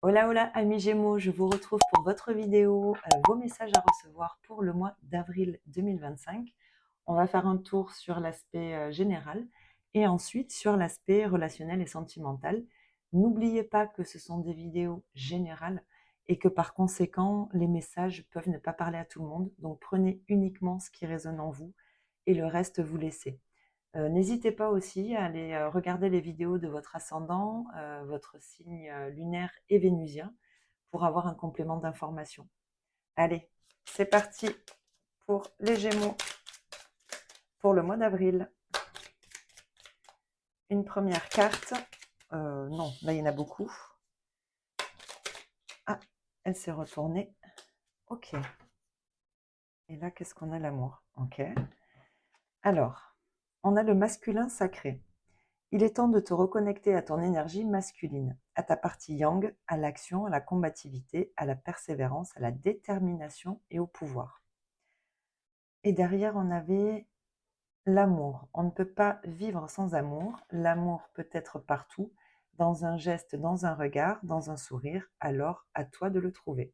Hola, hola, amis Gémeaux, je vous retrouve pour votre vidéo, vos messages à recevoir pour le mois d'avril 2025. On va faire un tour sur l'aspect général et ensuite sur l'aspect relationnel et sentimental. N'oubliez pas que ce sont des vidéos générales et que par conséquent, les messages peuvent ne pas parler à tout le monde. Donc prenez uniquement ce qui résonne en vous et le reste vous laissez. N'hésitez pas aussi à aller regarder les vidéos de votre ascendant, votre signe lunaire et vénusien pour avoir un complément d'information. Allez, c'est parti pour les Gémeaux pour le mois d'avril. Une première carte. Non, là il y en a beaucoup. Ah, elle s'est retournée. Ok. Et là, qu'est-ce qu'on a? L'amour. Ok. Alors, on a le masculin sacré. Il est temps de te reconnecter à ton énergie masculine, à ta partie yang, à l'action, à la combativité, à la persévérance, à la détermination et au pouvoir. Et derrière, on avait l'amour. On ne peut pas vivre sans amour. L'amour peut être partout, dans un geste, dans un regard, dans un sourire. Alors, à toi de le trouver.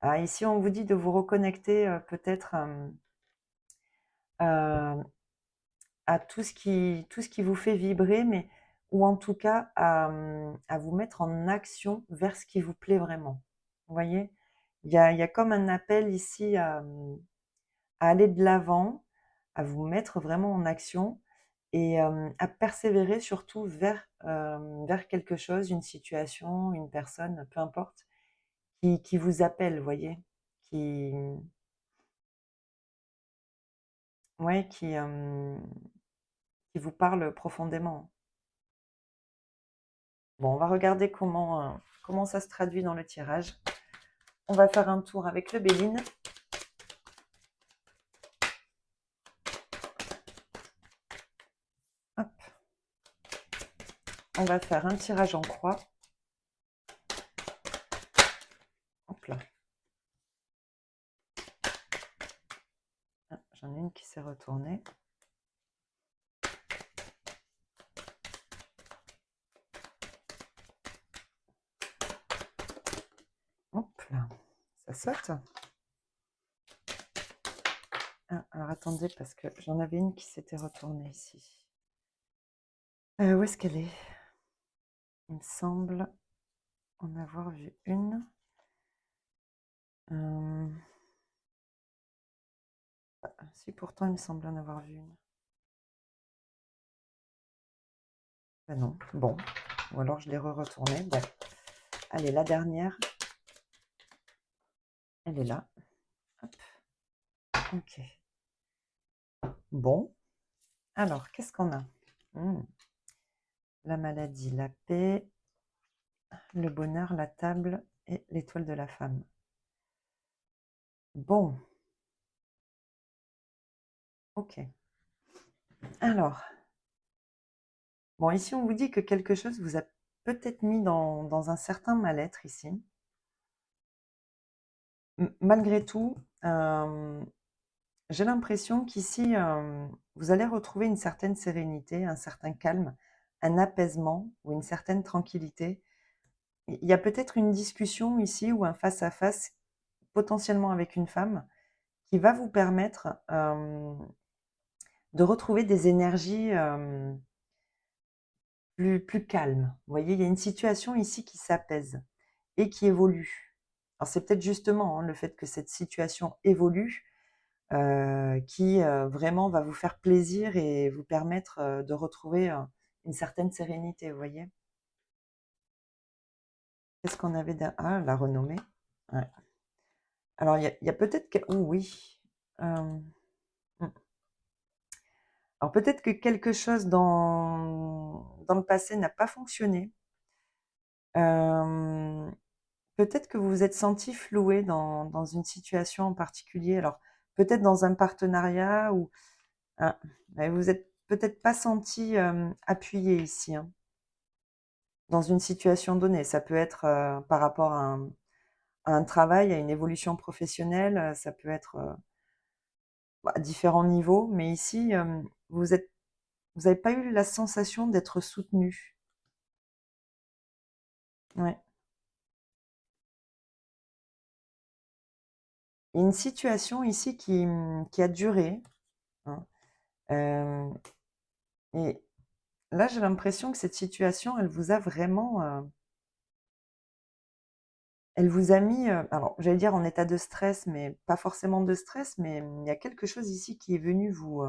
Ah, ici, on vous dit de vous reconnecter peut-être euh, à tout ce qui vous fait vibrer, mais ou en tout cas à vous mettre en action vers ce qui vous plaît vraiment. Vous voyez? Il y a comme un appel ici à aller de l'avant, à vous mettre vraiment en action et à persévérer surtout vers quelque chose, une situation, une personne, peu importe, qui vous appelle, vous voyez? Qui ouais, qui vous parle profondément. Bon, on va regarder comment ça se traduit dans le tirage. On va faire un tour avec le Béline. Hop. On va faire un tirage en croix. Hop là. Ah, j'en ai une qui s'est retournée. Hop là. Ça saute. Ah, alors attendez, parce que j'en avais une qui s'était retournée ici. Où est-ce qu'elle est? Il me semble en avoir vu une. Si, pourtant, il me semble en avoir vu une. Ben non, bon. Ou alors je l'ai re-retournée. Bon. Allez, la dernière. Elle est là. Hop. Ok. Bon. Alors, qu'est-ce qu'on a? La maladie, la paix, le bonheur, la table et l'étoile de la femme. Bon. Ok. Alors. Bon, ici, on vous dit que quelque chose vous a peut-être mis dans un certain mal-être ici. Malgré tout, j'ai l'impression qu'ici, vous allez retrouver une certaine sérénité, un certain calme, un apaisement ou une certaine tranquillité. Il y a peut-être une discussion ici ou un face-à-face, potentiellement avec une femme, qui va vous permettre de retrouver des énergies plus calmes. Vous voyez, il y a une situation ici qui s'apaise et qui évolue. Alors c'est peut-être justement le fait que cette situation évolue qui vraiment va vous faire plaisir et vous permettre de retrouver une certaine sérénité, vous voyez? Qu'est-ce qu'on avait Ah, la renommée. Ouais. Alors, il y a peut-être que... Oh oui. Euh, hmm. Alors, peut-être que quelque chose dans le passé n'a pas fonctionné. Euh, Peut-être que vous vous êtes senti floué dans une situation en particulier. Alors, peut-être dans un partenariat ou... Ah, mais vous êtes peut-être pas senti appuyé ici, hein. Dans une situation donnée. Ça peut être par rapport à un travail, à une évolution professionnelle, ça peut être à différents niveaux, mais ici, vous n'avez pas eu la sensation d'être soutenu. Ouais. y a une situation ici qui a duré, hein. Euh, et là, j'ai l'impression que cette situation, elle vous a vraiment, elle vous a mis, alors j'allais dire en état de stress, mais pas forcément de stress, mais il y a quelque chose ici qui est venu vous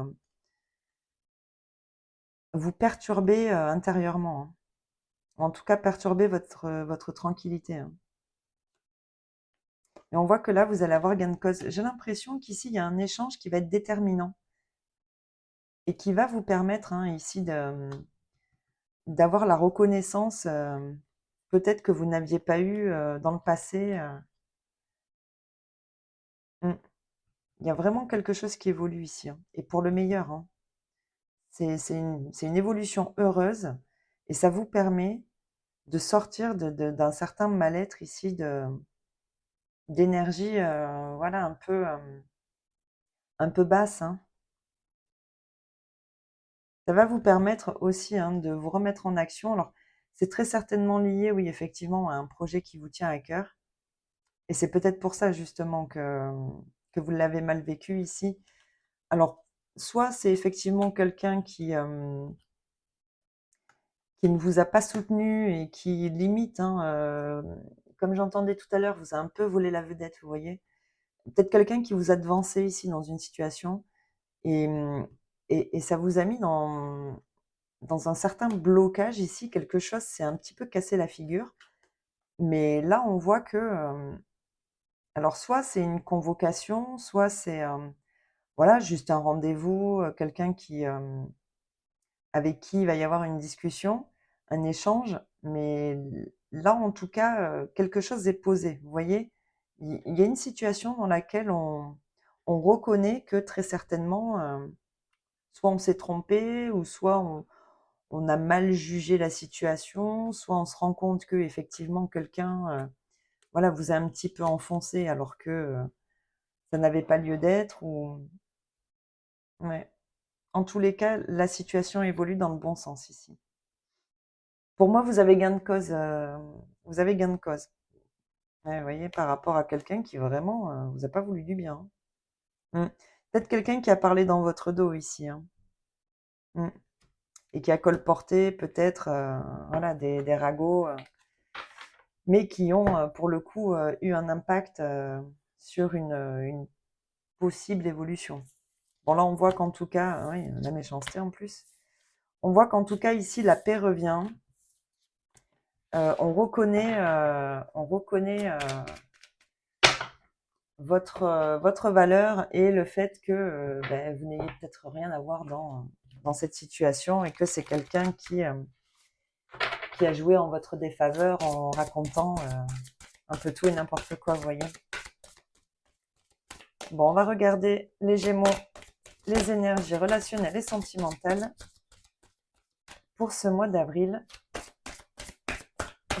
perturber intérieurement, hein. En tout cas, perturber votre tranquillité, hein. Et on voit que là, vous allez avoir gain de cause. J'ai l'impression qu'ici, il y a un échange qui va être déterminant et qui va vous permettre, hein, ici d'avoir la reconnaissance peut-être que vous n'aviez pas eu dans le passé. Mm. Il y a vraiment quelque chose qui évolue ici, hein, et pour le meilleur, hein. C'est une évolution heureuse et ça vous permet de sortir d'un certain mal-être ici, d'énergie voilà, un peu basse, hein. Ça va vous permettre aussi, hein, de vous remettre en action. Alors, c'est très certainement lié, oui, effectivement, à un projet qui vous tient à cœur. Et c'est peut-être pour ça, justement, que vous l'avez mal vécu ici. Alors, soit c'est effectivement quelqu'un qui ne vous a pas soutenu et qui limite, hein, comme j'entendais tout à l'heure, vous a un peu volé la vedette, vous voyez. Peut-être quelqu'un qui vous a devancé ici dans une situation et, et ça vous a mis dans un certain blocage ici. Quelque chose s'est un petit peu cassé la figure. Mais là, on voit que, alors soit c'est une convocation, soit c'est voilà, juste un rendez-vous, quelqu'un avec qui il va y avoir une discussion, un échange, mais là, en tout cas, quelque chose est posé. Vous voyez? Il y a une situation dans laquelle on reconnaît que très certainement, soit on s'est trompé ou soit on a mal jugé la situation, soit on se rend compte que effectivement quelqu'un, voilà, vous a un petit peu enfoncé alors que, ça n'avait pas lieu d'être ou ouais. En tous les cas, la situation évolue dans le bon sens ici. Pour moi, vous avez gain de cause, vous avez gain de cause. Ouais, vous voyez, par rapport à quelqu'un qui vraiment, vous a pas voulu du bien, hein. Mmh. Peut-être quelqu'un qui a parlé dans votre dos ici, hein. Mmh. Et qui a colporté peut-être, voilà, des ragots, mais qui ont, pour le coup, eu un impact, sur une possible évolution. Bon là, on voit qu'en tout cas, oui, la méchanceté en plus. On voit qu'en tout cas ici, la paix revient. On reconnaît votre valeur et le fait que ben, vous n'ayez peut-être rien à voir dans cette situation et que c'est quelqu'un qui a joué en votre défaveur en racontant un peu tout et n'importe quoi, vous voyez. Bon, on va regarder les Gémeaux, les énergies relationnelles et sentimentales pour ce mois d'avril.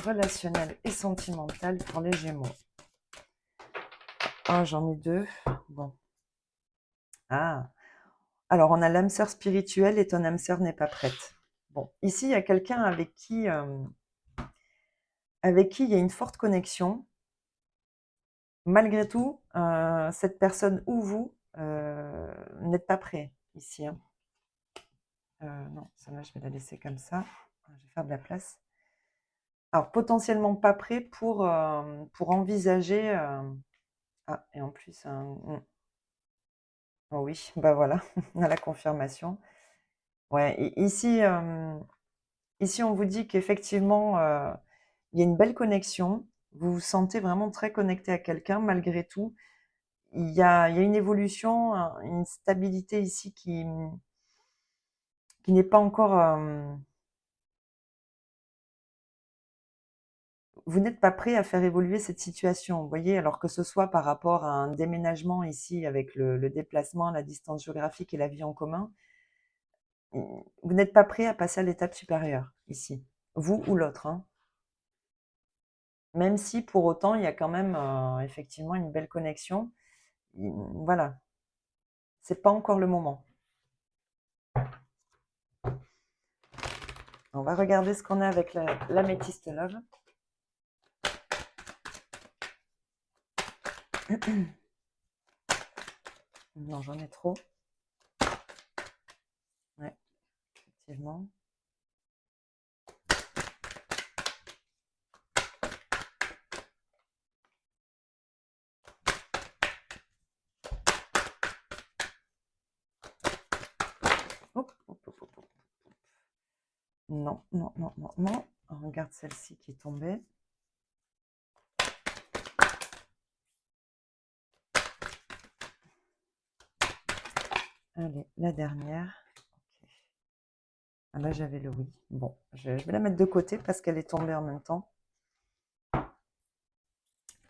Relationnel et sentimental pour les Gémeaux. Ah, j'en ai deux. Bon. Ah. Alors, on a l'âme sœur spirituelle et ton âme sœur n'est pas prête. Bon, ici, il y a quelqu'un avec qui il y a une forte connexion. Malgré tout, cette personne ou vous n'êtes pas prêt ici, hein. Non, celle-là, je vais la laisser comme ça. Je vais faire de la place. Alors, potentiellement pas prêt pour envisager. Ah, et en plus, oh oui, bah voilà, on a la confirmation. Ouais, ici, on vous dit qu'effectivement, il y a une belle connexion. Vous vous sentez vraiment très connecté à quelqu'un malgré tout. Il y a une évolution, une stabilité ici qui n'est pas encore. Vous n'êtes pas prêt à faire évoluer cette situation, vous voyez, alors que ce soit par rapport à un déménagement ici avec le déplacement, la distance géographique et la vie en commun. Vous n'êtes pas prêt à passer à l'étape supérieure ici, vous ou l'autre, hein. Même si pour autant, il y a quand même effectivement une belle connexion. Voilà, c'est pas encore le moment. On va regarder ce qu'on a avec l'améthyste love. Non, j'en ai trop. Ouais, effectivement. Hop, hop, hop, hop, hop. Non, non, non, non, non. On regarde celle-ci qui est tombée. Allez, la dernière. Ok. Ah, là, j'avais le oui. Bon, je vais la mettre de côté parce qu'elle est tombée en même temps.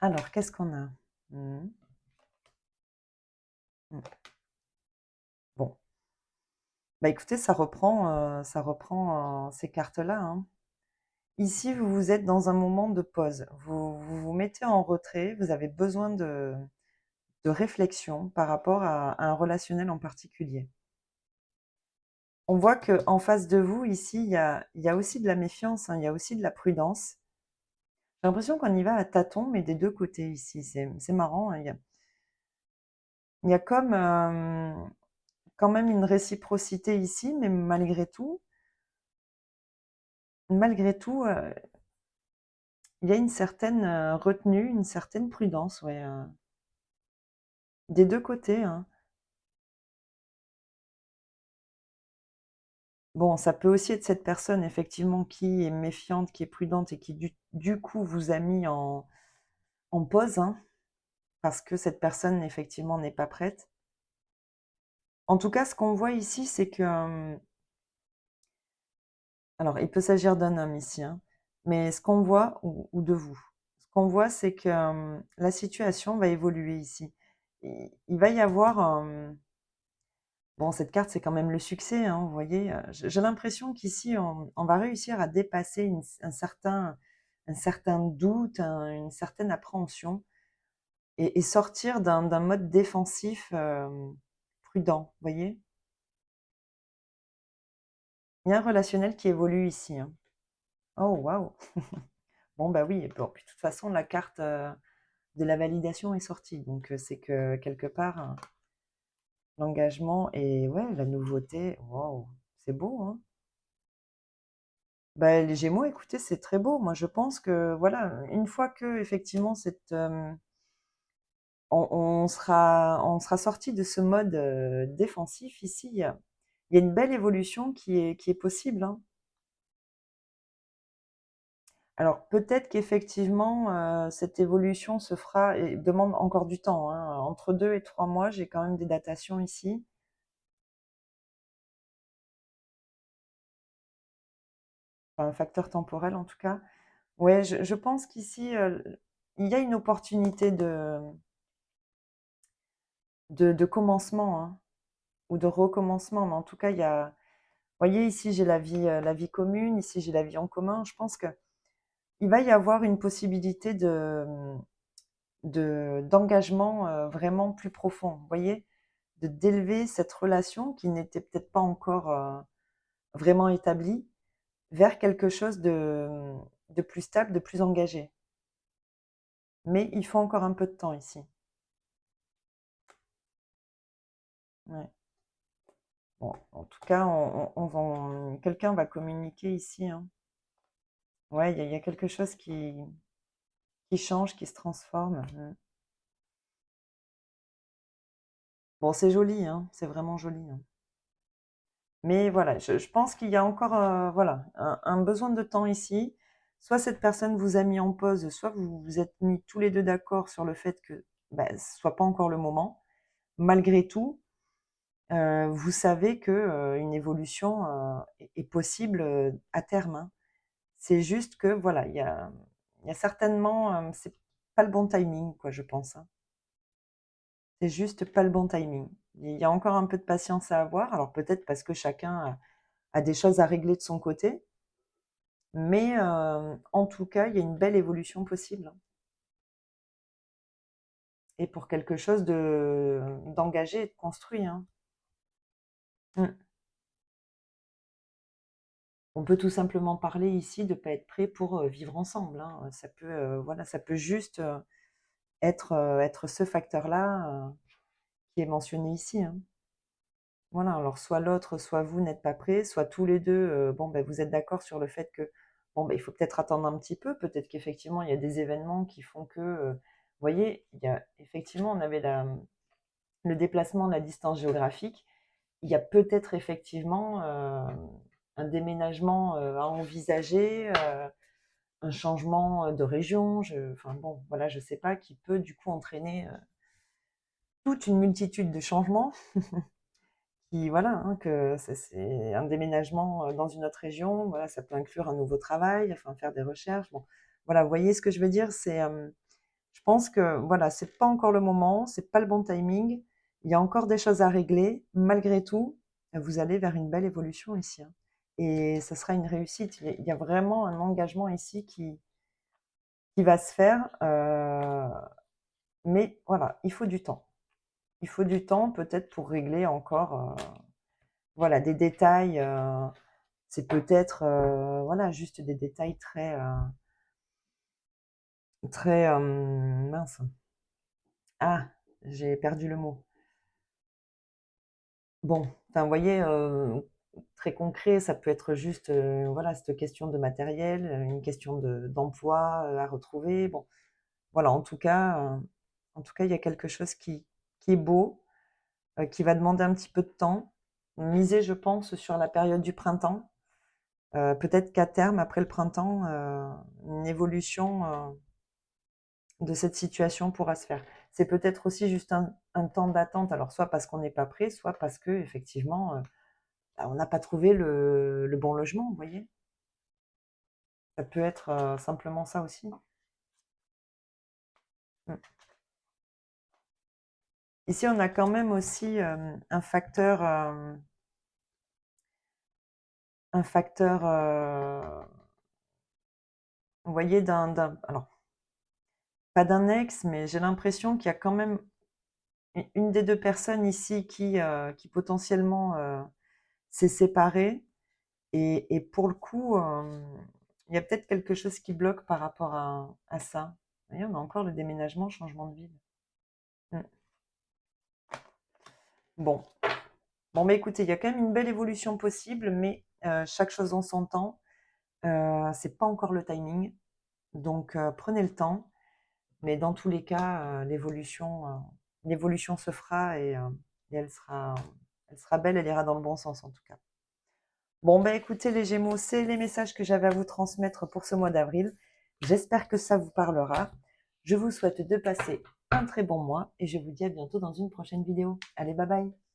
Alors, qu'est-ce qu'on a? Hmm. Hmm. Bon. Bah écoutez, ça reprend ces cartes-là, hein. Ici, vous êtes dans un moment de pause. Vous vous mettez en retrait, vous avez besoin de réflexion par rapport à un relationnel en particulier. On voit qu'en face de vous, ici, il y a aussi de la méfiance, hein, il y a aussi de la prudence. J'ai l'impression qu'on y va à tâtons, mais des deux côtés ici. C'est marrant, hein, il y a comme quand même une réciprocité ici, mais malgré tout, il y a une certaine retenue, une certaine prudence, ouais, des deux côtés, hein. Bon, ça peut aussi être cette personne, effectivement, qui est méfiante, qui est prudente et qui, du coup, vous a mis en pause, hein, parce que cette personne, effectivement, n'est pas prête. En tout cas, ce qu'on voit ici, c'est que, alors, il peut s'agir d'un homme ici, hein, mais ce qu'on voit, ou de vous, ce qu'on voit, c'est que la situation va évoluer ici. Il va y avoir, bon, cette carte, c'est quand même le succès, hein, vous voyez. J'ai l'impression qu'ici, on va réussir à dépasser un certain doute, une certaine appréhension, et sortir d'un mode défensif prudent, vous voyez. Il y a un relationnel qui évolue ici, hein. Oh, waouh! Bon, bah oui, bon, puis de toute façon, la carte de la validation est sortie, donc c'est que quelque part, l'engagement et ouais, la nouveauté, waouh, c'est beau, hein. Bah, les Gémeaux, écoutez, c'est très beau. Moi, je pense que voilà, une fois que effectivement on sera sorti de ce mode défensif ici, il y a une belle évolution qui est possible, hein. Alors peut-être qu'effectivement, cette évolution se fera et demande encore du temps, hein. Entre 2 et 3 mois, j'ai quand même des datations ici. Enfin, un facteur temporel en tout cas. Ouais, je pense qu'ici, il y a une opportunité de commencement, hein, ou de recommencement, mais en tout cas, il y a, vous voyez, ici j'ai la vie commune, ici j'ai la vie en commun. Je pense que il va y avoir une possibilité d'engagement vraiment plus profond, vous voyez, d'élever cette relation qui n'était peut-être pas encore vraiment établie vers quelque chose de plus stable, de plus engagé. Mais il faut encore un peu de temps ici. Ouais. Bon, en tout cas, quelqu'un va communiquer ici, hein. Ouais, il y a quelque chose qui change, qui se transforme. Mm. Bon, c'est joli, hein, c'est vraiment joli, hein. Mais voilà, je pense qu'il y a encore voilà, un besoin de temps ici. Soit cette personne vous a mis en pause, soit vous vous êtes mis tous les deux d'accord sur le fait que bah, ce soit pas encore le moment. Malgré tout, vous savez que une évolution est possible à terme, hein. C'est juste que voilà, il y a certainement, c'est pas le bon timing, quoi, je pense, hein. C'est juste pas le bon timing. Il y a encore un peu de patience à avoir. Alors peut-être parce que chacun a des choses à régler de son côté, mais en tout cas, il y a une belle évolution possible, hein, et pour quelque chose d'engagé et de construit, hein. Mmh. On peut tout simplement parler ici de pas être prêt pour vivre ensemble, hein. Ça peut, voilà, ça peut juste être ce facteur-là qui est mentionné ici, hein. Voilà, alors soit l'autre, soit vous n'êtes pas prêts, soit tous les deux, bon, ben, vous êtes d'accord sur le fait que, bon, ben, il faut peut-être attendre un petit peu, peut-être qu'effectivement il y a des événements qui font que, vous voyez, il y a effectivement on avait le déplacement de la distance géographique, il y a peut-être effectivement, un déménagement, à envisager, un changement, de région, enfin bon, voilà, je sais pas, qui peut du coup entraîner, toute une multitude de changements. Qui voilà, hein, que c'est un déménagement, dans une autre région, voilà, ça peut inclure un nouveau travail, enfin faire des recherches, bon. Voilà, vous voyez ce que je veux dire? Je pense que voilà, c'est pas encore le moment, c'est pas le bon timing. Il y a encore des choses à régler. Malgré tout, vous allez vers une belle évolution ici, hein, et ça sera une réussite. Il y a vraiment un engagement ici qui va se faire, mais voilà, il faut du temps. Il faut du temps peut-être pour régler encore, voilà, des détails, c'est peut-être, voilà, juste des détails très, très, mince. Ah, j'ai perdu le mot. Bon, enfin, vous voyez, très concret, ça peut être juste, voilà, cette question de matériel, une question d'emploi, à retrouver. Bon, voilà, en tout cas, il y a quelque chose qui est beau, qui va demander un petit peu de temps. Miser, je pense, sur la période du printemps. Peut-être qu'à terme, après le printemps, une évolution, de cette situation pourra se faire. C'est peut-être aussi juste un temps d'attente, alors soit parce qu'on n'est pas prêt, soit parce qu'effectivement, bah, on n'a pas trouvé le bon logement, vous voyez? Ça peut être, simplement ça aussi. Mmh. Ici, on a quand même aussi, un facteur, vous voyez, alors, pas d'un ex, mais j'ai l'impression qu'il y a quand même une des 2 personnes ici qui potentiellement, s'est séparée. Et pour le coup, il y a peut-être quelque chose qui bloque par rapport à ça. Vous voyez, on a encore le déménagement, changement de ville. Mmh. Bon. Bon, bah, écoutez, il y a quand même une belle évolution possible, mais chaque chose en son temps. C'est pas encore le timing, donc prenez le temps. Mais dans tous les cas, l'évolution se fera et elle sera belle, elle ira dans le bon sens en tout cas. Bon, bah écoutez les Gémeaux, c'est les messages que j'avais à vous transmettre pour ce mois d'avril. J'espère que ça vous parlera. Je vous souhaite de passer un très bon mois et je vous dis à bientôt dans une prochaine vidéo. Allez, bye bye!